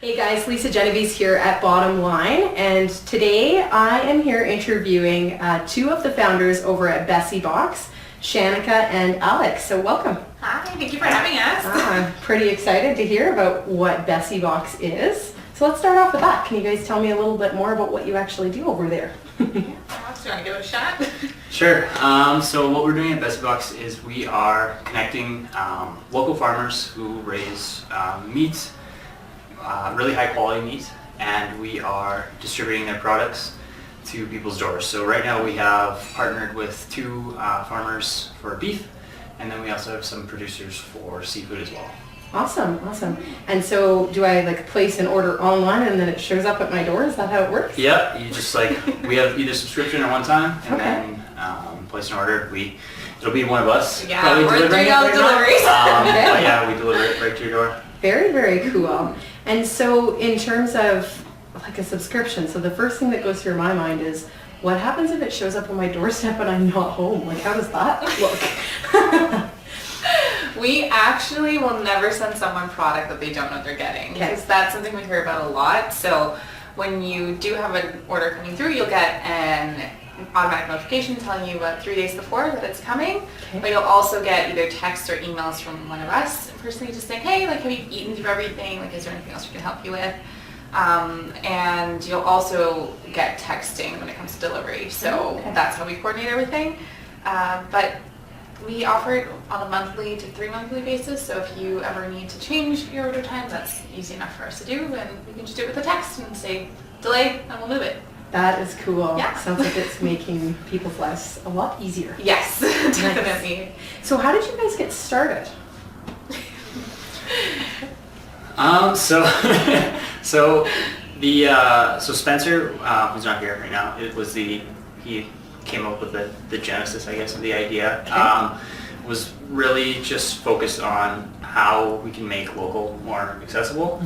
Hey guys, Lisa Genovese here at Bottom Line, and today I am here interviewing two of the founders over at Bessie Box, Shanika and Alex. So welcome. Hi, thank you for having us. I'm pretty excited to hear about what Bessie Box is. So let's start off with that. Can you guys tell me a little bit more about what you actually do over there? Alex, do you want to give it a shot? Sure. So what we're doing at Bessie Box is we are connecting local farmers who raise meat, really high quality meat, and we are distributing their products to people's doors. So right now we have partnered with two farmers for beef, and then we also have some producers for seafood as well. Awesome. And so do I place an order online and then it shows up at my door? Is that how it works? Yep, you just we have either subscription at one time and then place an order. It'll be one of us. Yeah, probably we're delivering doing all the deliveries. But yeah, we deliver it right to your door. Very, very cool. And so in terms of a subscription, so the first thing that goes through my mind is, what happens if it shows up on my doorstep and I'm not home? How does that look? We actually will never send someone product that they don't know they're getting, because that's something we hear about a lot. So when you do have an order coming through, you'll get an automatic notification telling you about 3 days before that it's coming. Okay. But you'll also get either texts or emails from one of us personally just saying, hey, have you eaten through everything? Is there anything else we can help you with? And you'll also get texting when it comes to delivery. So that's how we coordinate everything. But we offer it on a monthly to 3 monthly basis, so if you ever need to change your order times, that's easy enough for us to do, and we can just do it with a text and say, delay, and we'll move it. That is cool. Yeah. Sounds like it's making people's lives a lot easier. Yes, definitely. Nice. So how did you guys get started? So Spencer, who's not here right now, he came up with the genesis, I guess, of the idea. Was really just focused on how we can make local more accessible.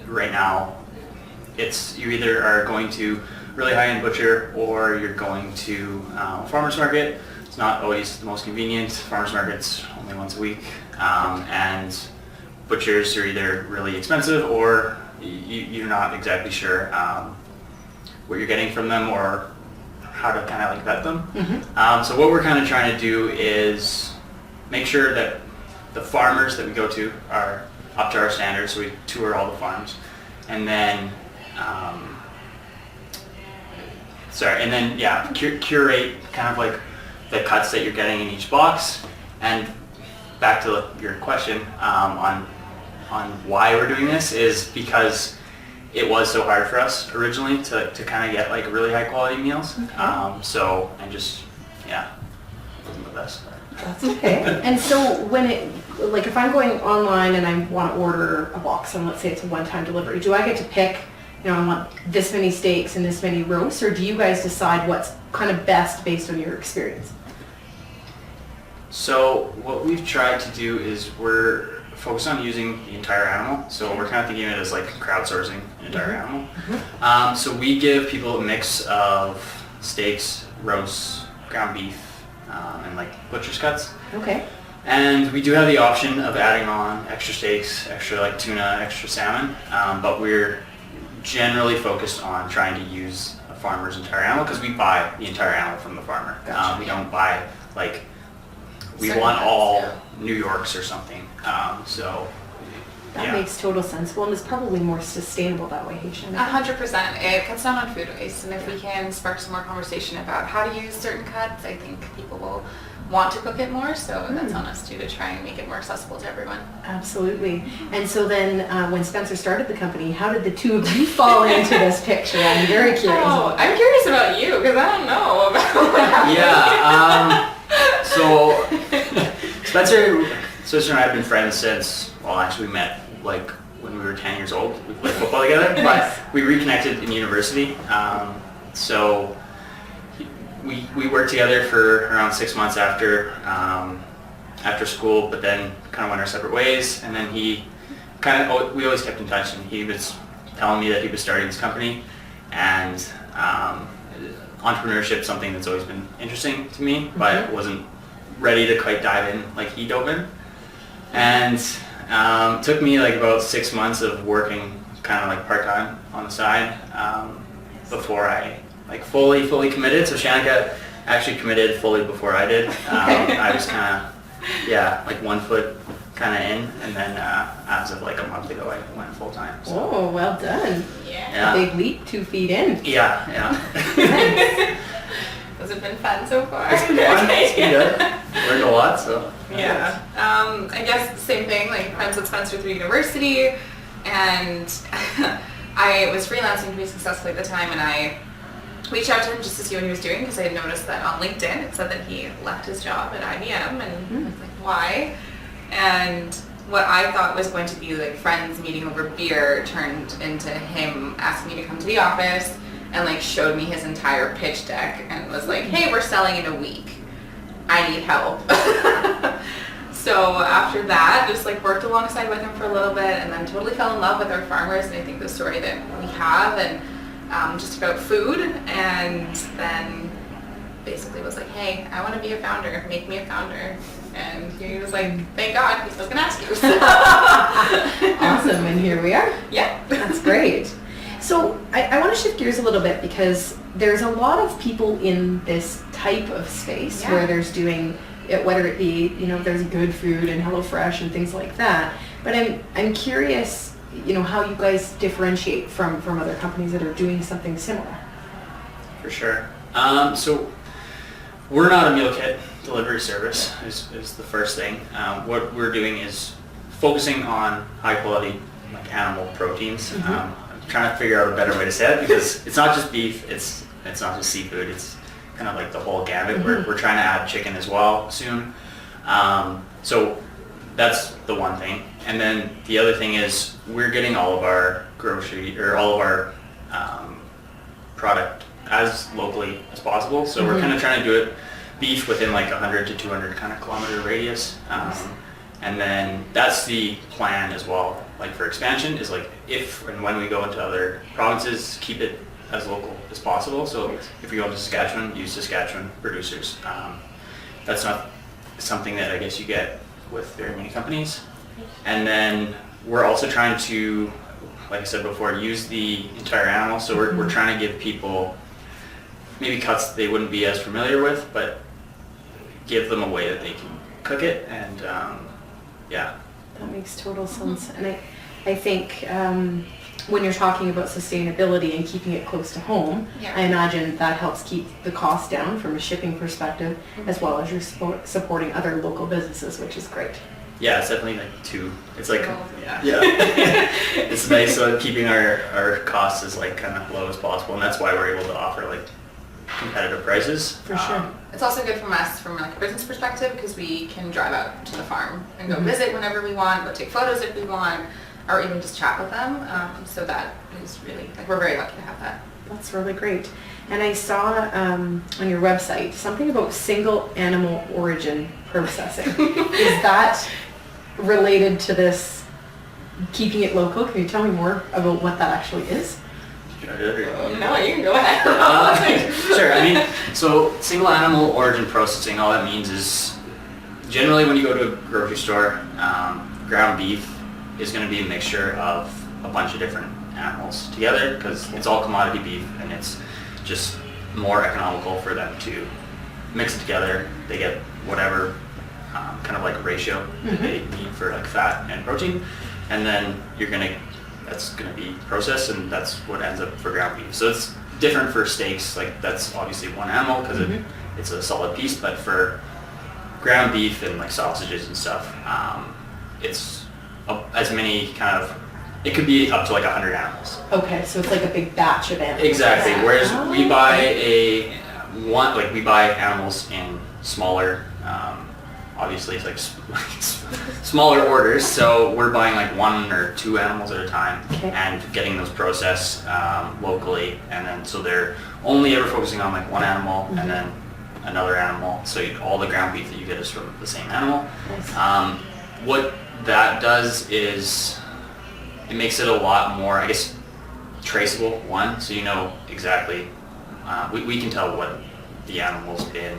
Right now, you either are going to really high-end butcher or you're going to farmer's market. It's not always the most convenient. Farmer's market's only once a week, and butchers are either really expensive or you're not exactly sure what you're getting from them or how to kind of vet them. So what we're kind of trying to do is make sure that the farmers that we go to are up to our standards. So we tour all the farms, and then curate kind of the cuts that you're getting in each box. And back to your question on why we're doing this is because it was so hard for us originally to kind of get really high quality meals. It wasn't the best. That's okay. And so when if I'm going online and I want to order a box, and let's say it's a one-time delivery, do I get to pick, I want this many steaks and this many roasts, or do you guys decide what's kind of best based on your experience? So what we've tried to do is we're focused on using the entire animal. So we're kind of thinking of it as crowdsourcing an entire animal. So we give people a mix of steaks, roasts, ground beef, and butcher's cuts. Okay. And we do have the option of adding on extra steaks, extra tuna, extra salmon, but we're generally focused on trying to use a farmer's entire animal because we buy the entire animal from the farmer. Gotcha. We don't buy we want all New Yorks or something. That makes total sense. Well, and it's probably more sustainable that way, hey, Shanika? 100%. It cuts down on food waste, and if we can spark some more conversation about how to use certain cuts, I think people will want to cook it more, so that's on us too, to try and make it more accessible to everyone. Absolutely. And so then when Spencer started the company, how did the two of you fall into this picture? I'm very curious. Oh, I'm curious about you, because I don't know about what happened. Yeah. So Spencer and I have been friends since, we met when we were 10 years old. We played football together, but we reconnected in university. So we worked together for around 6 months after school, but then kind of went our separate ways. And then we always kept in touch, and he was telling me that he was starting this company, and entrepreneurship is something that's always been interesting to me, but wasn't ready to quite dive in like he dove in. And took me about 6 months of working kind of like part-time on the side before I like fully committed. So Shanika actually committed fully before I did. I was kind of, like 1 foot kind of in, and then as of like a month ago, I went full-time. So. Oh, well done. Yeah. A big leap, 2 feet in. Yeah. Has it been fun so far? It's been fun. It's been good. Learned a lot, so. Yeah. I guess the same thing, like friends with Spencer through university, and I was freelancing pretty successfully at the time, and I reached out to him just to see what he was doing because I had noticed that on LinkedIn it said that he left his job at IBM, and I was like, why? And what I thought was going to be like friends meeting over beer turned into him asking me to come to the office and like showed me his entire pitch deck and was like, hey, we're selling in a week. I need help. So after that, just like worked alongside with him for a little bit and then totally fell in love with our farmers, and I think the story that we have, and just about food, and then basically was like, hey, I want to be a founder, make me a founder. And he was like, thank God, he's still gonna ask you. Awesome, and here we are. Yeah. That's great. So I want to shift gears a little bit because there's a lot of people in this type of space where there's doing it, whether it be, there's good food and HelloFresh and things like that. But I'm curious, how you guys differentiate from other companies that are doing something similar. For sure. So we're not a meal kit delivery service is the first thing. What we're doing is focusing on high quality like animal proteins. I'm trying to figure out a better way to say it because it's not just beef, it's not just seafood, it's kind of like the whole gamut. We're trying to add chicken as well soon. So that's the one thing. And then the other thing is we're getting all of our grocery or all of our product as locally as possible. So we're kind of trying to do it beef within like 100 to 200 kind of kilometer radius. And then that's the plan as well, like for expansion, is like if and when we go into other provinces, keep it as local as possible. So if we go into Saskatchewan, use Saskatchewan producers. That's not something that I guess you get with very many companies. And then we're also trying to, like I said before, use the entire animal. So we're trying to give people maybe cuts they wouldn't be as familiar with, but give them a way that they can cook it, and That makes total sense. And I think when you're talking about sustainability and keeping it close to home, I imagine that helps keep the cost down from a shipping perspective, as well as you're supporting other local businesses, which is great. Yeah, it's definitely like two. It's like it's nice keeping our costs as like kind of low as possible, and that's why we're able to offer like competitive prices. For sure. It's also good from us from like a business perspective because we can drive out to the farm and go visit whenever we want, go take photos if we want, or even just chat with them. So that is really, like, we're very lucky to have that. That's really great. And I saw on your website something about single animal origin processing. Is that related to this keeping it local? Can you tell me more about what that actually is? No, you can go ahead. Sure. I mean, so single animal origin processing, all that means is generally when you go to a grocery store, ground beef is going to be a mixture of a bunch of different animals together because it's all commodity beef, and it's just more economical for them to mix it together. They get whatever kind of like ratio that they need for like fat and protein, and then that's going to be processed, and that's what ends up for ground beef. So it's different for steaks, like that's obviously one animal because it's a solid piece, but for ground beef and like sausages and stuff, it's as many kind of, it could be up to like 100 animals. Okay, so it's like a big batch of animals. Exactly, whereas we buy we buy animals in smaller, obviously it's like smaller orders, so we're buying like 1 or 2 animals at a time and getting those processed locally, and then so they're only ever focusing on like one animal and then another animal, so all the ground beef that you get is from the same animal. What that does is it makes it a lot more, I guess, traceable, one, so you know exactly, we can tell what the animal's been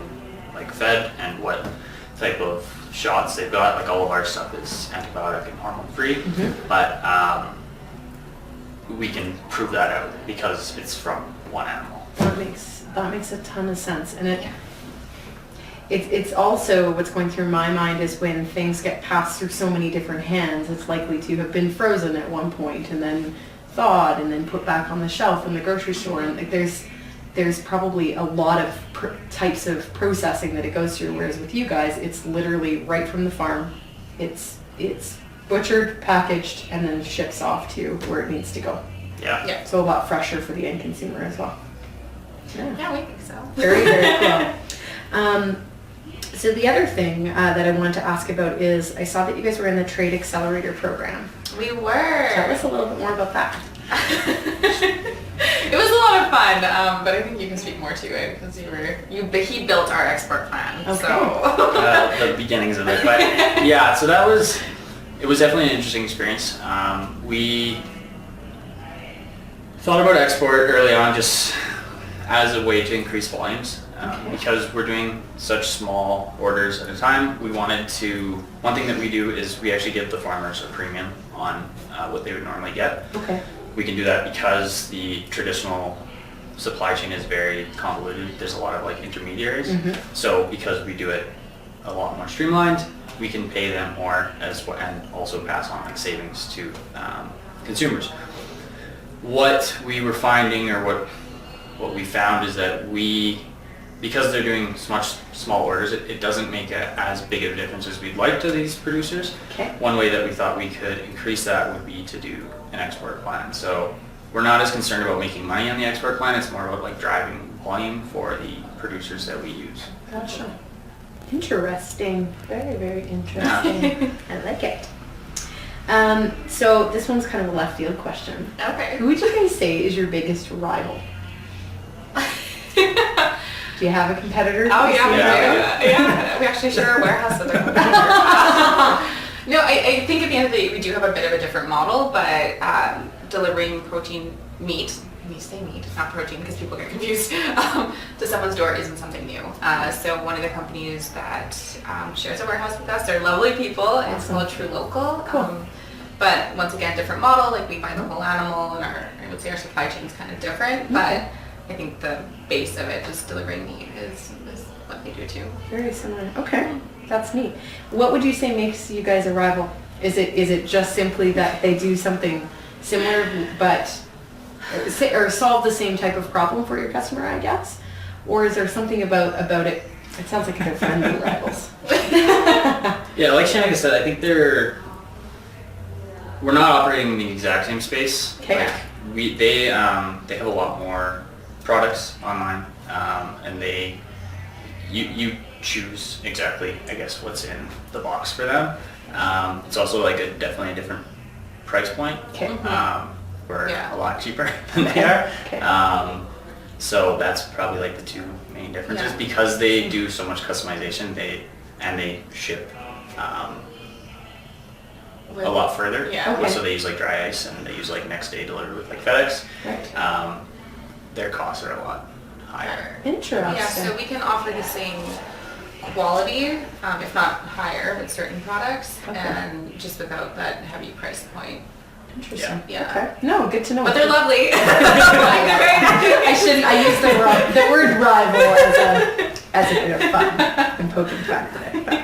like fed and what type of shots they've got. Like all of our stuff is antibiotic and hormone free, but we can prove that out because it's from one animal. That makes a ton of sense, and it's also what's going through my mind is when things get passed through so many different hands, it's likely to have been frozen at one point and then thawed and then put back on the shelf in the grocery store, and like there's probably a lot of types of processing that it goes through, whereas with you guys, it's literally right from the farm. It's butchered, packaged, and then ships off to where it needs to go. Yeah. So a lot fresher for the end consumer as well. Yeah, we think so. Very, very cool. So the other thing that I wanted to ask about is I saw that you guys were in the Trade Accelerator program. We were. Tell us a little bit more about that. It was a lot of fun, but I think you can speak more to it because he built our export plan. Okay. So The beginnings of it, but yeah, so it was definitely an interesting experience. We thought about export early on just as a way to increase volumes. Because we're doing such small orders at a time, one thing that we do is we actually give the farmers a premium on what they would normally get. Okay. We can do that because the traditional supply chain is very convoluted. There's a lot of like intermediaries. Mm-hmm. So because we do it a lot more streamlined, we can pay them more and also pass on like savings to consumers. What we were finding, or what we found, is that because they're doing much small orders, it doesn't make as big of a difference as we'd like to these producers. Okay. One way that we thought we could increase that would be to do an export plan. So we're not as concerned about making money on the export plan, it's more about like driving volume for the producers that we use. Gotcha. Interesting. Very, very interesting. I like it. So this one's kind of a left field question. okay. Who would you guys say is your biggest rival? Do you have a competitor? Oh yeah, we Yeah. do. Yeah, we actually share a warehouse with our competitor. No, I think at the end of the day, we do have a bit of a different model, but delivering protein meat, we say meat, not protein because people get confused, to someone's door isn't something new. So one of the companies that shares a warehouse with us, they're lovely people, and it's called True Local. Cool. But once again, different model, like we buy the whole animal, and I would say our supply chain is kind of different, but I think the base of it, just delivering meat, is what they do too. Very similar. Okay, that's neat. What would you say makes you guys a rival? Is it just simply that they do something similar, but or solve the same type of problem for your customer, I guess? Or is there something about it? It sounds like they're friendly rivals. Yeah, like Shanika said, I think we're not operating in the exact same space. Okay. Like they have a lot more products online, and you choose exactly, I guess, what's in the box for them. It's also like definitely a different price point. Okay. We're Yeah. a lot cheaper than they are. Okay. So that's probably like the two main differences, Yeah. because they do so much customization. They ship a lot further. Yeah. Okay. So they use like dry ice, and they use like next day delivery with like FedEx. Right. Their costs are a lot higher. Interesting. Yeah, so we can offer the same quality, if not higher, with certain products, Okay. and just without that heavy price point. Interesting. Yeah. Okay. No, good to know. But they're lovely. I used the word rival as a bit of fun and poking fun at it. But.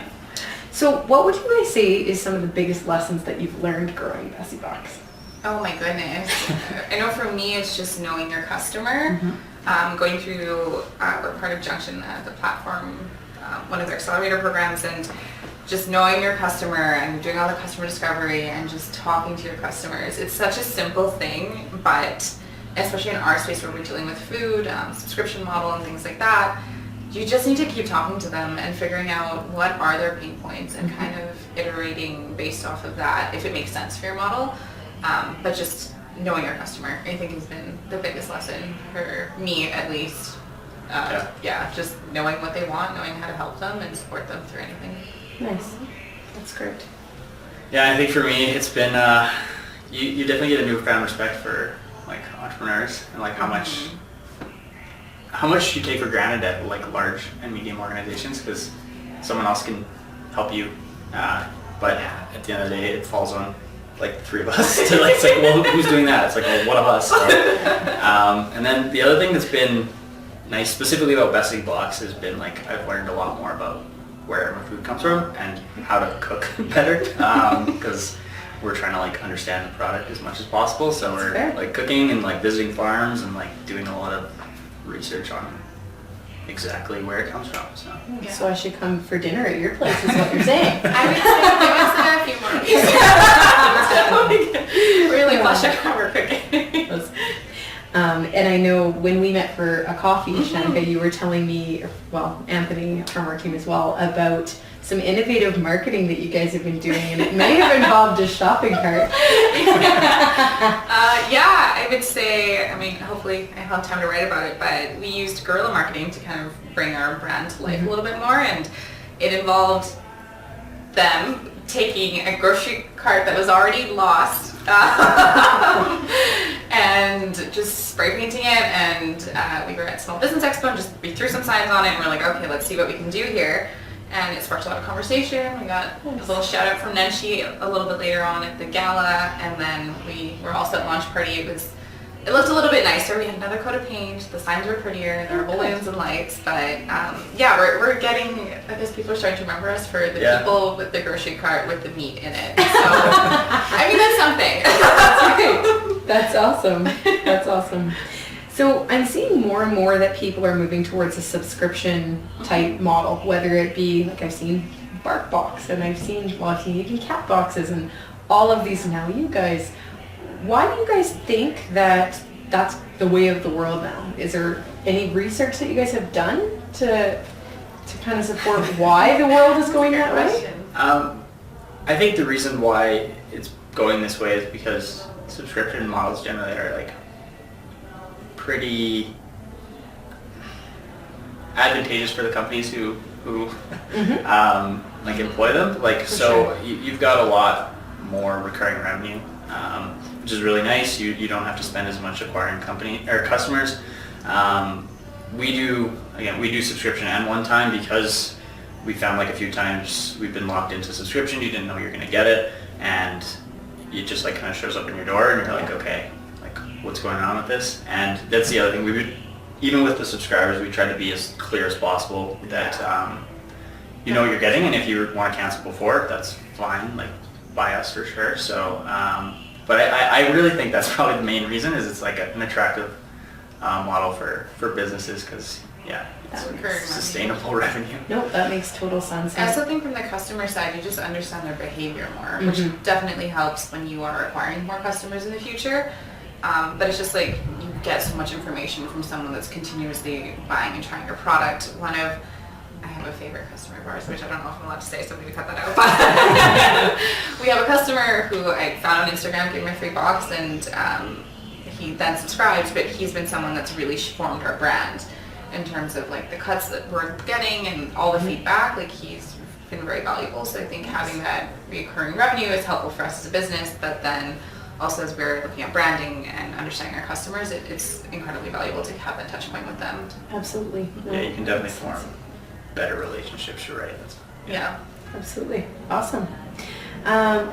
So what would you guys say is some of the biggest lessons that you've learned growing Bessie Box? Oh my goodness. I know for me it's just knowing your customer. Going through, we're part of Junction, the platform, one of their accelerator programs, and just knowing your customer and doing all the customer discovery and just talking to your customers. It's such a simple thing, but especially in our space where we're dealing with food, subscription model and things like that, you just need to keep talking to them and figuring out what are their pain points and kind of iterating based off of that if it makes sense for your model. But just knowing your customer, I think, has been the biggest lesson for me, at least. Yeah, just knowing what they want, knowing how to help them and support them through anything. Nice. That's great. Yeah, I think for me it's been you definitely get a newfound respect for like entrepreneurs and like how much you take for granted at like large and medium organizations, because someone else can help you, but at the end of the day it falls on like 3 of us. It's like, well, who's doing that? It's like, well, one of us. So, and then the other thing that's been nice, specifically about Bessie blocks, has been like I've learned a lot more about where my food comes from and how to cook better, because we're trying to like understand the product as much as possible. So That's we're fair. like cooking and like visiting farms and like doing a lot of research on exactly where it comes from. So Yeah. So I should come for dinner at your place is what you're saying. I would say give us a few more weeks. Really flush out how we're cooking. And I know when we met for a coffee, Shanika, you were telling me, well, Anthony from our team as well, about some innovative marketing that you guys have been doing, and it may have involved a shopping cart. Yeah, I would say, I mean, hopefully I have time to write about it, but we used guerrilla marketing to kind of bring our brand to life a little bit more, and it involved them taking a grocery cart that was already lost and just spray painting it, and we were at Small Business Expo and we threw some signs on it and we're like, okay, let's see what we can do here. And it sparked a lot of conversation. We got a little shout out from Nenshi a little bit later on at the gala, and then we were also at launch party. It looked a little bit nicer. We had another coat of paint. The signs were prettier. There were balloons and lights. But yeah, we're getting, I guess people are starting to remember us for the people with the grocery cart with the meat in it. So, I mean, that's something. That's awesome. That's awesome. So I'm seeing more and more that people are moving towards a subscription type model, whether it be, like I've seen Bark Box, and I've seen even cat boxes and all of these now. You guys, why do you guys think that that's the way of the world now? Is there any research that you guys have done to kind of support why the world is going that way? I think the reason why it's going this way is because subscription models generally are like pretty advantageous for the companies who like employ them. Like For so, sure. you've got a lot more recurring revenue, which is really nice. You don't have to spend as much acquiring company or customers. We do subscription and one time because we found like a few times we've been locked into subscription. You didn't know you're going to get it, and it just like kind of shows up in your door, and you're like, okay, like what's going on with this? And that's the other thing. We would, even with the subscribers, we try to be as clear as possible that you know what you're getting, and if you want to cancel before, that's fine. Like buy us for sure. So, but I really think that's probably the main reason is it's like an attractive model for businesses because it's sustainable revenue. No, that makes total sense. I also think from the customer side, you just understand their behavior more, which definitely helps when you are acquiring more customers in the future. But it's just like you get so much information from someone that's continuously buying and trying your product. I have a favorite customer of ours, which I don't know if I'm allowed to say, so I'm going to cut that out. But we have a customer who I found on Instagram, gave me a free box, and he then subscribed, but he's been someone that's really formed our brand in terms of like the cuts that we're getting and all the feedback. Like he's been very valuable. So I think having that recurring revenue is helpful for us as a business, but then also as we're looking at branding and understanding our customers, it's incredibly valuable to have that touch point with them. Absolutely. No, Yeah, you can definitely makes form sense. better relationships. You're right. Yeah. Absolutely. Awesome.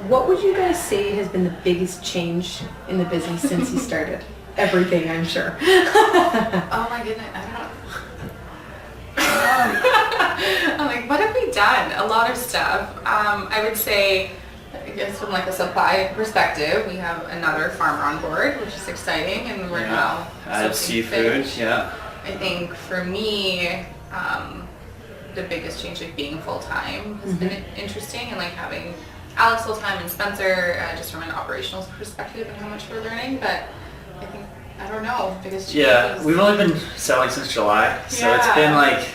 What would you guys say has been the biggest change in the business since you started? Everything, I'm sure. Oh my goodness, I don't know. I'm like, what have we done? A lot of stuff. I would say, I guess from like a supply perspective, we have another farmer on board, which is exciting, and we're now added sourcing seafood. fish. Yeah. I think for me, the biggest change like being full time has been interesting, and like having Alex full time and Spencer just from an operational perspective and how much we're learning. But I think I don't know, biggest change. Yeah, was- we've only been selling since July, so it's been like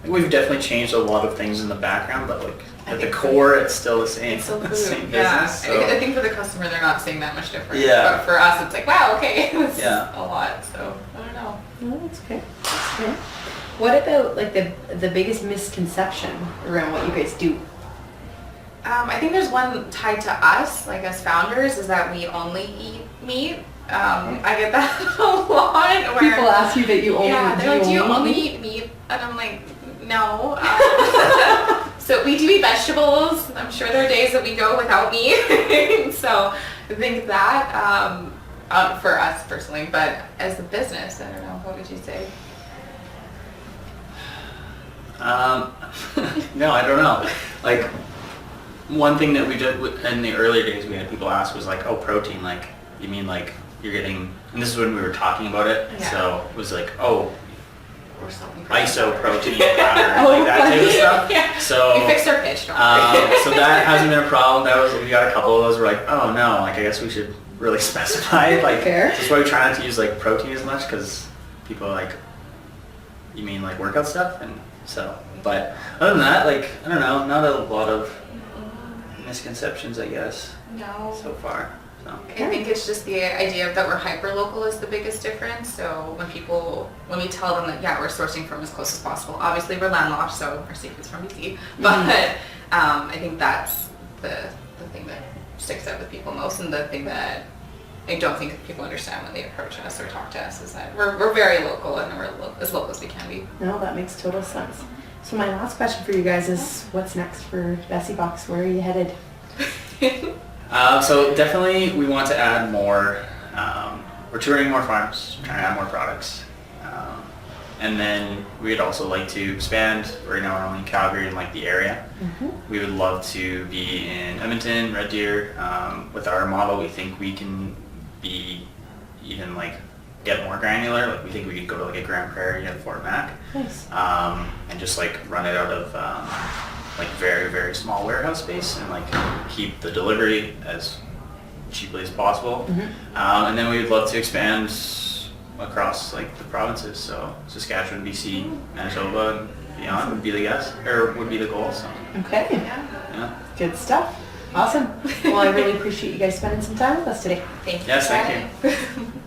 we've definitely changed a lot of things in the background, but like at the core, it's still the same. It's still the food. same Yeah, business. So. I think for the customer, they're not seeing that much difference. Yeah. But for us, it's like, wow, okay, it's Yeah. a lot. So I don't know. No, that's okay. That's okay. What about like the biggest misconception around what you guys do? I think there's one tied to us, like as founders, is that we only eat meat. I get that a lot. Where People ask you that you only they're like, do you only eat eat meat? And I'm like, no. So we do eat vegetables. I'm sure there are days that we go without meat. So I think that for us personally, but as a business, I don't know. What would you say? No, I don't know. Like, one thing that we did in the earlier days, we had people ask was like, oh, protein, like, you mean like you're getting, and this is when we were talking about it, Yeah. so it was like, oh, Or something. iso protein powder, like that type of stuff. Yeah. So, We fixed our pitch, don't worry. so that hasn't been a problem. We got a couple of those. We're like, oh no, like I guess we should really specify. Like, Fair. that's why we try not to use like protein as much, because people are like, you mean like workout stuff, and so. But other than that, like I don't know, not a lot of misconceptions, I guess, No. so far. So. I think it's just the idea that we're hyper local is the biggest difference. So when we tell them that yeah, we're sourcing from as close as possible. Obviously we're landlocked, so our secret's from BC. But I think that's the thing that sticks out with people most, and the thing that I don't think people understand when they approach us or talk to us is that we're very local, and we're as local as we can be. No, that makes total sense. So my last question for you guys is, what's next for Bessie Box? Where are you headed? So definitely we want to add more, we're touring more farms, trying to add more products. And then we'd also like to expand. Right now we're only in Calgary and like the area. We would love to be in Edmonton, Red Deer. With our model, we think we can be even like get more granular. Like we think we could go to like a Grand Prairie and Fort Mac. Nice. And just like run it out of like very, very small warehouse space, and like keep the delivery as cheaply as possible. And then we would love to expand across like the provinces, so Saskatchewan, BC, Manitoba, and beyond would be the guess, or would be the goal. So Okay. yeah. Good stuff. Awesome. Well, I really appreciate you guys spending some time with us today. Thank you. Yes, for thank having me.